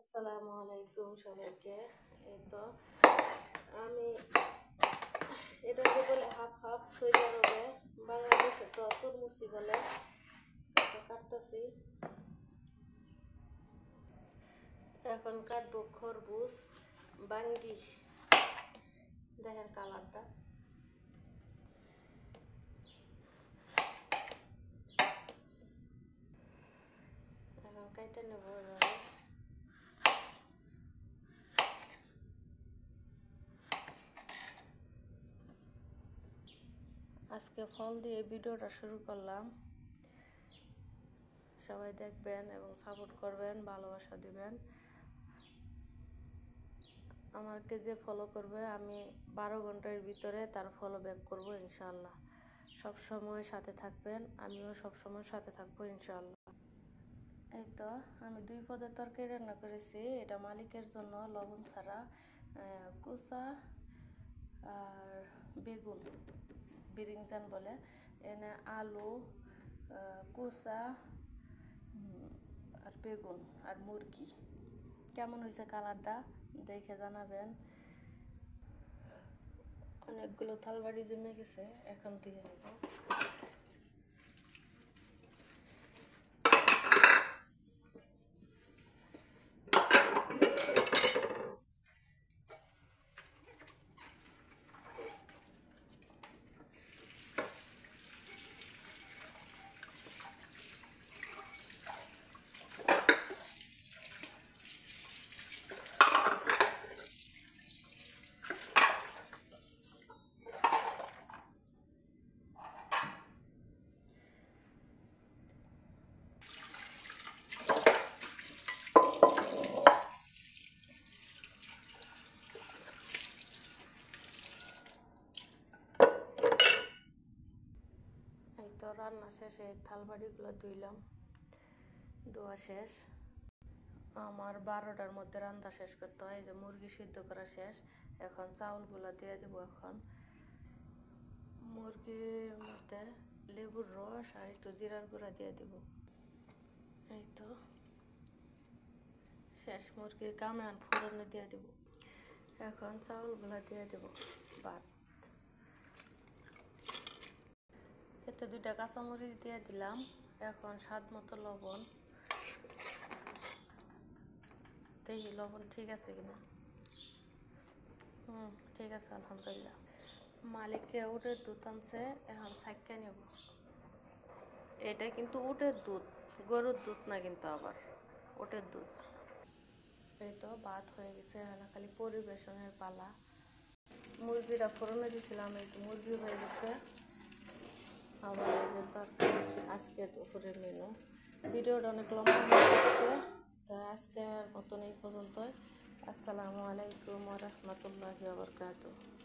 আসসালামু আলাইকুম সবাইকে। এই তো আমি এটাকে বলে হাফ হাফ, সৌদি আরবে বাংলাদেশে তো তরমুজি বলে। এটা কাটতেছি, এখন কাটবো খরবুজ বাঙ্গি। দেখেন কালারটা, এখন কাইটা নেব। আজকে ফল দিয়ে ভিডিওটা শুরু করলাম। সবাই দেখবেন এবং সাপোর্ট করবেন, ভালোবাসা দিবেন। আমাকে যে ফলো করবে আমি 12 ঘন্টার ভিতরে তার ফলো ব্যাক করবো ইনশাআল্লাহ। সব সময় সাথে থাকবেন, আমিও সব সময় সাথে থাকবো ইনশাআল্লাহ। এই তো আমি 2 পদের তরকারি রান্না করেছি। এটা মালিকের জন্য লবণ ছাড়া, কুচা আর বেগুন, বিরিঞ্জান বলে, এনে আলু, কুচা আর বেগুন আর মুরগি। কেমন হয়েছে কালারটা দেখে জানাবেন। অনেকগুলো থালবাড়ি জমে গেছে, এখন দিয়ে নেব। এই তো রান্না শেষে থালবাড়িগুলো ধুইলাম, ধোয়া শেষ। আমার 12টার মধ্যে রান্না শেষ করতে হয়। এই যে মুরগি সিদ্ধ করা শেষ, এখন চাউলগুলো দিয়ে দেবো। এখন মুরগির মধ্যে লেবুর রস আর একটু জিরার গুঁড়া দিয়ে দেব। এই তো শেষ, মুরগির কামান ফোড়নে দিয়ে দেব। এখন চাউলগুলো দিয়ে দেব। ভাত, এতে 2টা কাঁচামরিচ দিয়ে দিলাম। এখন স্বাদ মতো লবণ, দেখি লবণ ঠিক আছে কিনা। ঠিক আছে আলহামদুলিল্লাহ। মালিককে উটের দুধ আনছে, এখন ছাক্কা নেব। এটা কিন্তু উটের দুধ, গরুর দুধ না কিন্তু, আবার উটের দুধ। এই তো ভাত হয়ে গেছে, এখন খালি পরিবেশনের পালা। মুরগিটা ফোড়নে দিয়েছিলাম, এই তো মুরগি হয়ে গেছে। আবার এই যে তরকারি, আজকে দুপুরের মেনু। ভিডিওটা অনেক লম্বা হয়ে গেছে, তাই আজকের মতন এই পর্যন্তই। আসসালামু আলাইকুম ওয়া রাহমাতুল্লাহি ওয়া বারাকাতুহু।